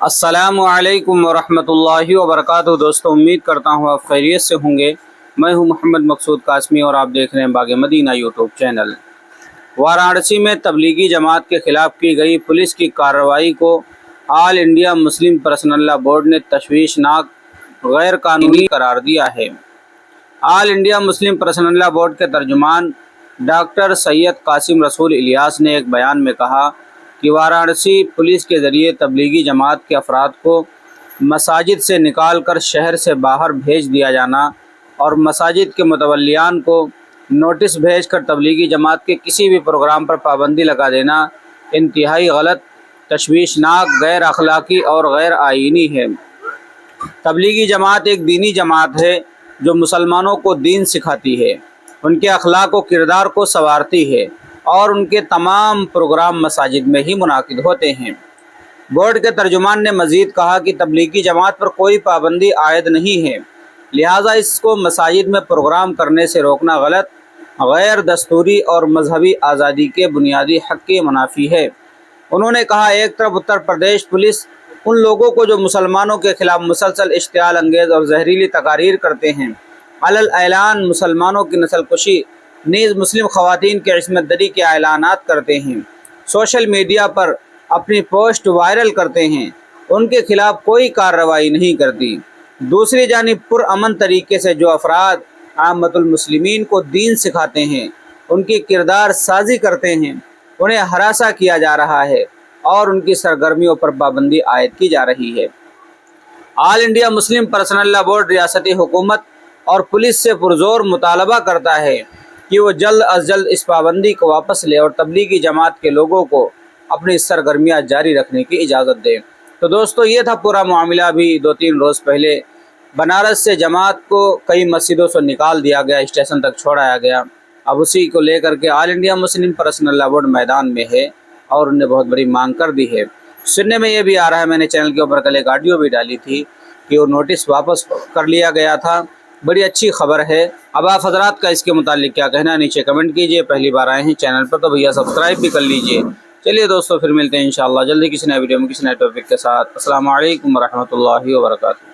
السلام علیکم ورحمۃ اللہ وبرکاتہ۔ دوستوں، امید کرتا ہوں آپ خیریت سے ہوں گے۔ میں ہوں محمد مقصود قاسمی اور آپ دیکھ رہے ہیں باغ مدینہ یوٹیوب چینل۔ وارانسی میں تبلیغی جماعت کے خلاف کی گئی پولیس کی کارروائی کو آل انڈیا مسلم پرسنل لا بورڈ نے تشویشناک غیر قانونی قرار دیا ہے۔ آل انڈیا مسلم پرسنل لا بورڈ کے ترجمان ڈاکٹر سید قاسم رسول الیاس نے ایک بیان میں کہا کہ وارانسی پولیس کے ذریعے تبلیغی جماعت کے افراد کو مساجد سے نکال کر شہر سے باہر بھیج دیا جانا اور مساجد کے متولیان کو نوٹس بھیج کر تبلیغی جماعت کے کسی بھی پروگرام پر پابندی لگا دینا انتہائی غلط، تشویشناک، غیر اخلاقی اور غیر آئینی ہے۔ تبلیغی جماعت ایک دینی جماعت ہے جو مسلمانوں کو دین سکھاتی ہے، ان کے اخلاق و کردار کو سنوارتی ہے اور ان کے تمام پروگرام مساجد میں ہی منعقد ہوتے ہیں۔ بورڈ کے ترجمان نے مزید کہا کہ تبلیغی جماعت پر کوئی پابندی عائد نہیں ہے، لہٰذا اس کو مساجد میں پروگرام کرنے سے روکنا غلط، غیر دستوری اور مذہبی آزادی کے بنیادی حق کے منافی ہے۔ انہوں نے کہا، ایک طرف اتر پردیش پولیس ان لوگوں کو جو مسلمانوں کے خلاف مسلسل اشتعال انگیز اور زہریلی تقاریر کرتے ہیں، علل اعلان مسلمانوں کی نسل کشی، نیز مسلم خواتین کے عصمت دری کے اعلانات کرتے ہیں، سوشل میڈیا پر اپنی پوسٹ وائرل کرتے ہیں، ان کے خلاف کوئی کارروائی نہیں کرتی۔ دوسری جانب پرامن طریقے سے جو افراد عامت المسلمین کو دین سکھاتے ہیں، ان کی کردار سازی کرتے ہیں، انہیں ہراساں کیا جا رہا ہے اور ان کی سرگرمیوں پر پابندی عائد کی جا رہی ہے۔ آل انڈیا مسلم پرسنل لا بورڈ ریاستی حکومت اور پولیس سے پرزور مطالبہ کرتا ہے کہ وہ جلد از جلد اس پابندی کو واپس لے اور تبلیغی جماعت کے لوگوں کو اپنی سرگرمیاں جاری رکھنے کی اجازت دے۔ تو دوستو، یہ تھا پورا معاملہ۔ بھی 2-3 روز پہلے بنارس سے جماعت کو کئی مسجدوں سے نکال دیا گیا، اسٹیشن تک چھوڑایا گیا۔ اب اسی کو لے کر کے آل انڈیا مسلم پرسنل لا بورڈ میدان میں ہے اور انہیں بہت بڑی مانگ کر دی ہے۔ سننے میں یہ بھی آ رہا ہے، میں نے چینل کے اوپر کل ایک آڈیو بھی ڈالی تھی کہ وہ نوٹس واپس کر لیا گیا تھا۔ بڑی اچھی خبر ہے۔ اب آپ حضرات کا اس کے متعلق کیا کہنا ہے، نیچے کمنٹ کیجئے۔ پہلی بار آئے ہیں چینل پر تو بھیا سبسکرائب بھی کر لیجئے۔ چلیے دوستو، پھر ملتے ہیں انشاءاللہ جلدی کسی نئے ویڈیو میں کسی نئے ٹاپک کے ساتھ۔ السلام علیکم ورحمۃ اللہ وبرکاتہ۔